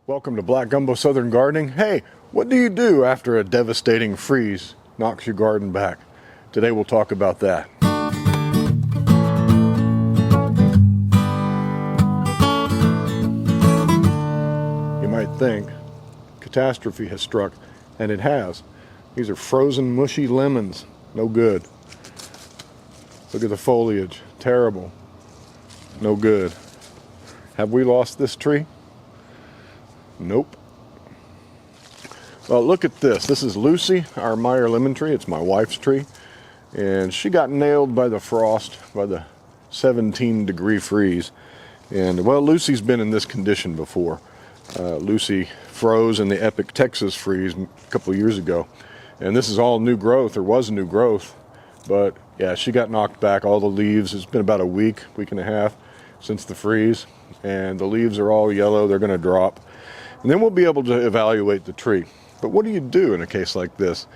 Welcome to Black Gumbo Southern Gardening. Hey, what do you do after a devastating freeze knocks your garden back? Today we'll talk about that. You might think catastrophe has struck, and it has. These are frozen, mushy lemons. No good. Look at the foliage. Terrible. No good. Have we lost this tree? Nope. Well, look at this. This is Lucy, our Meyer lemon tree. It's my wife's tree. And she got nailed by the frost, by the 17-degree freeze. And, well, Lucy's been in this condition before. Lucy froze in the epic Texas freeze a couple years ago. And this is all new growth, or was new growth. But, yeah, she got knocked back. All the leaves, it's been about a week and a half since the freeze. And the leaves are all yellow. They're going to drop. And then we'll be able to evaluate the tree. But what do you do in a case like this?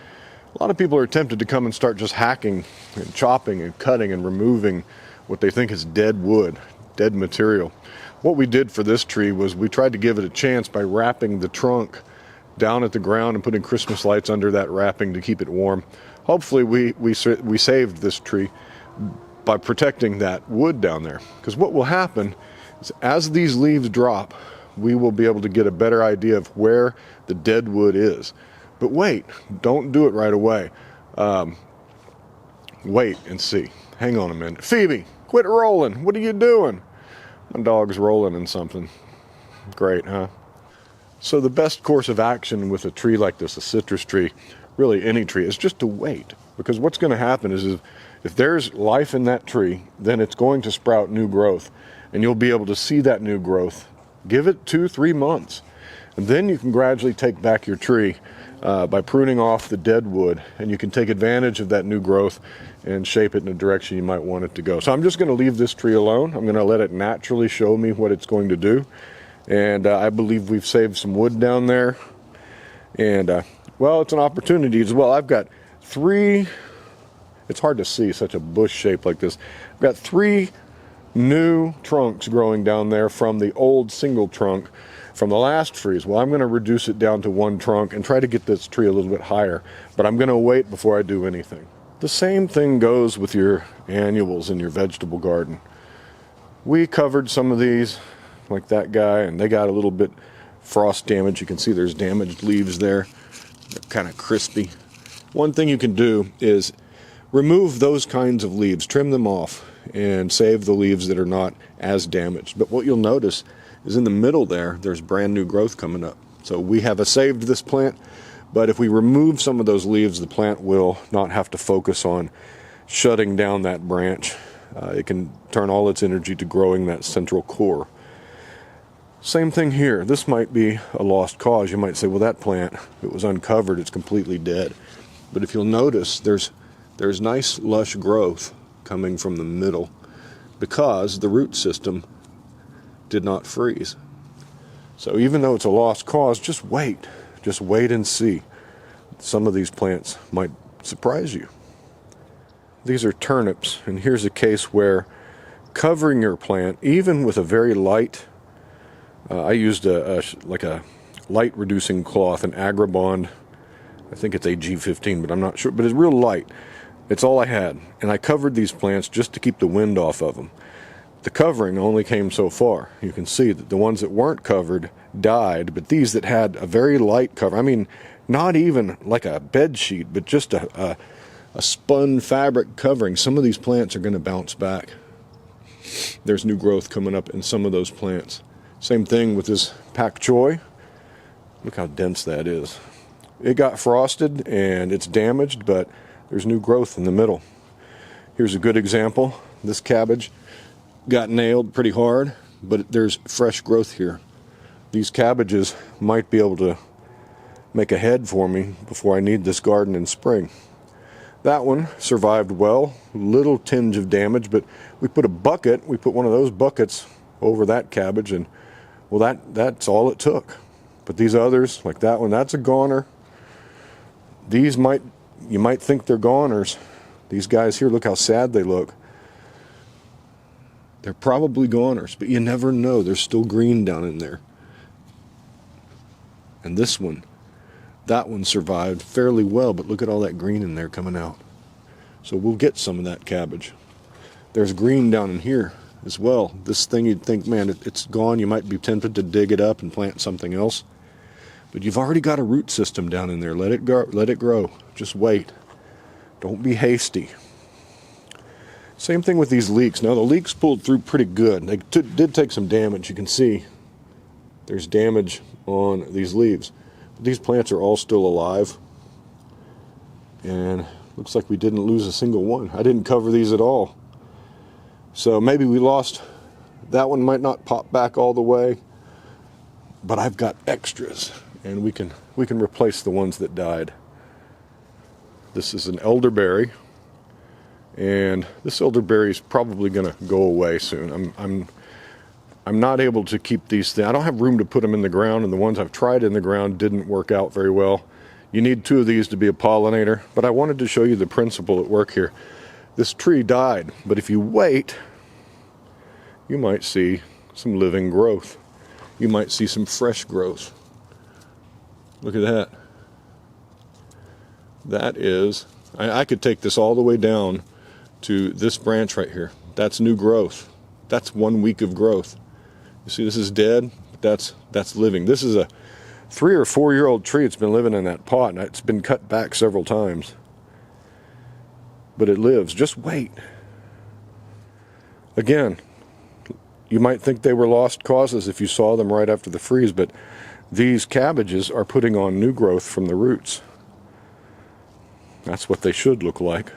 A lot of people are tempted to come and start just hacking and chopping and cutting and removing what they think is dead wood, dead material. What we did for this tree was we tried to give it a chance by wrapping the trunk down at the ground and putting Christmas lights under that wrapping to keep it warm. Hopefully we saved this tree by protecting that wood down there. Because what will happen is as these leaves drop, we will be able to get a better idea of where the dead wood is. But wait, don't do it right away. Wait and see. Hang on a minute. Phoebe, quit rolling. What are you doing? My dog's rolling in something. Great, huh? So the best course of action with a tree like this, a citrus tree, really any tree, is just to wait. Because what's going to happen is if there's life in that tree, then it's going to sprout new growth. And you'll be able to see that new growth. Give it 2-3 months, and then you can gradually take back your tree by pruning off the dead wood, and you can take advantage of that new growth and shape it in the direction you might want it to go. So I'm just going to leave this tree alone. I'm going to let it naturally show me what it's going to do, and I believe we've saved some wood down there, and well, it's an opportunity as well. I've got it's hard to see such a bush shape like this. I've got 3 new trunks growing down there from the old single trunk from the last freeze. Well, I'm going to reduce it down to 1 trunk and try to get this tree a little bit higher, but I'm going to wait before I do anything. The same thing goes with your annuals in your vegetable garden. We covered some of these, like that guy, and they got a little bit frost damage. You can see there's damaged leaves there. They're kind of crispy. One thing you can do is remove those kinds of leaves, trim them off, and save the leaves that are not as damaged. But what you'll notice is in the middle there's brand new growth coming up. So we have saved this plant, but if we remove some of those leaves, the plant will not have to focus on shutting down that branch. It can turn all its energy to growing that central core. Same thing here. This might be a lost cause. You might say, well, that plant, it was uncovered, it's completely dead. But if you'll notice, there's nice lush growth coming from the middle because the root system did not freeze. So even though it's a lost cause, just wait and see. Some of these plants might surprise you. These are turnips, and here's a case where covering your plant, even with a very light, I used a light reducing cloth, an Agribond, I think it's AG15, but I'm not sure, but it's real light. It's all I had, and I covered these plants just to keep the wind off of them. The covering only came so far. You can see that the ones that weren't covered died, but these that had a very light cover, I mean, not even like a bed sheet, but just a spun fabric covering, some of these plants are going to bounce back. There's new growth coming up in some of those plants. Same thing with this pak choi. Look how dense that is. It got frosted and it's damaged, but there's new growth in the middle. Here's a good example. This cabbage got nailed pretty hard, but there's fresh growth here. These cabbages might be able to make a head for me before I need this garden in spring. That one survived well, little tinge of damage, but we put one of those buckets over that cabbage, and well, that's all it took. But these others, like that one, that's a goner. These you might think they're goners. These guys here, look how sad they look. They're probably goners, but you never know. There's still green down in there. And this one, that one survived fairly well, but look at all that green in there coming out. So we'll get some of that cabbage. There's green down in here as well. This thing you'd think, man, it's gone. You might be tempted to dig it up and plant something else. But you've already got a root system down in there. Let it go. Let it grow. Just wait. Don't be hasty. Same thing with these leeks. Now the leeks pulled through pretty good. They did take some damage. You can see there's damage on these leaves. But these plants are all still alive. And looks like we didn't lose a single one. I didn't cover these at all. So maybe we lost. That one might not pop back all the way. But I've got extras. And we can replace the ones that died. This is an elderberry. And this elderberry is probably going to go away soon. I'm not able to keep these things. I don't have room to put them in the ground, and the ones I've tried in the ground didn't work out very well. You need 2 of these to be a pollinator, but I wanted to show you the principle at work here. This tree died, but if you wait, you might see some living growth. You might see some fresh growth. Look at that. That is, I could take this all the way down to this branch right here. That's new growth. That's 1 week of growth. You see, this is dead, but that's living. This is a 3 or 4 year old tree. It's been living in that pot, and it's been cut back several times. But it lives. Just wait. Again, you might think they were lost causes if you saw them right after the freeze, but these cabbages are putting on new growth from the roots. That's what they should look like.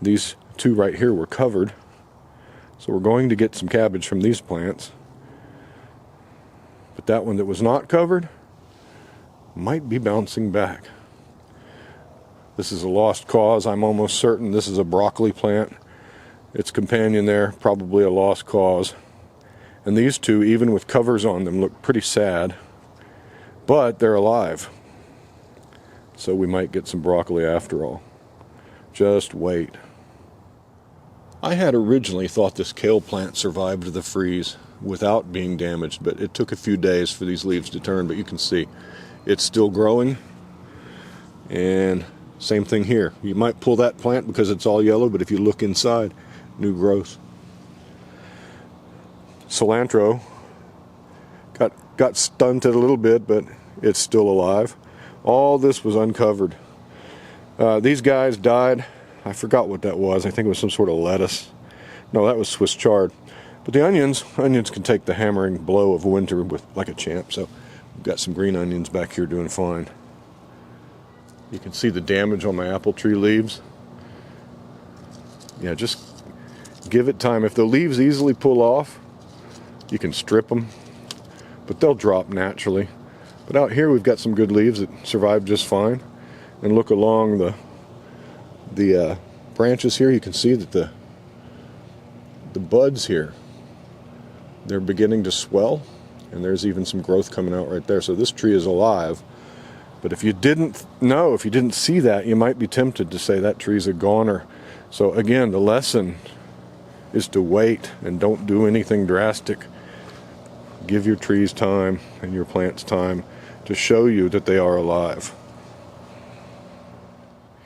These 2 right here were covered. So we're going to get some cabbage from these plants. But that one that was not covered might be bouncing back. This is a lost cause. I'm almost certain this is a broccoli plant. Its companion there, probably a lost cause. And these 2, even with covers on them, look pretty sad. But they're alive. So we might get some broccoli after all. Just wait. I had originally thought this kale plant survived the freeze without being damaged, but it took a few days for these leaves to turn, but you can see it's still growing. And same thing here. You might pull that plant because it's all yellow, but if you look inside, new growth. Cilantro got stunted a little bit, but it's still alive. All this was uncovered. These guys died. I forgot what that was. I think it was some sort of lettuce. No, that was Swiss chard. But the onions can take the hammering blow of winter with like a champ. So we've got some green onions back here doing fine. You can see the damage on my apple tree leaves. Yeah, just give it time. If the leaves easily pull off, you can strip them, but they'll drop naturally. But out here we've got some good leaves that survived just fine. And look along the branches here, you can see that the buds here, they're beginning to swell, and there's even some growth coming out right there. So this tree is alive. But if you didn't see that, you might be tempted to say that tree's a goner. So again, the lesson is to wait and don't do anything drastic. Give your trees time and your plants time to show you that they are alive.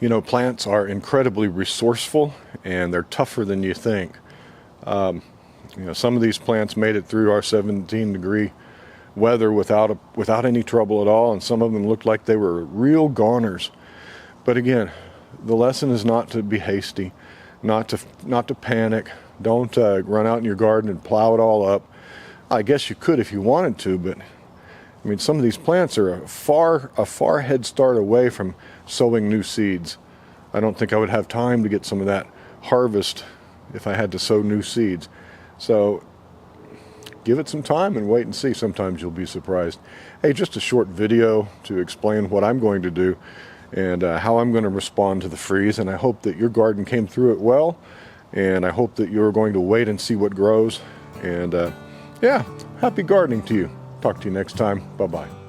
You know, plants are incredibly resourceful, and they're tougher than you think. You know, some of these plants made it through our 17-degree weather without any trouble at all, and some of them looked like they were real goners. But again, the lesson is not to be hasty, not to panic. Don't run out in your garden and plow it all up. I guess you could if you wanted to, but I mean, some of these plants are a far head start away from sowing new seeds. I don't think I would have time to get some of that harvest if I had to sow new seeds. So give it some time and wait and see. Sometimes you'll be surprised. Hey, just a short video to explain what I'm going to do and how I'm going to respond to the freeze. And I hope that your garden came through it well. And I hope that you're going to wait and see what grows. And yeah, happy gardening to you. Talk to you next time. Bye-bye.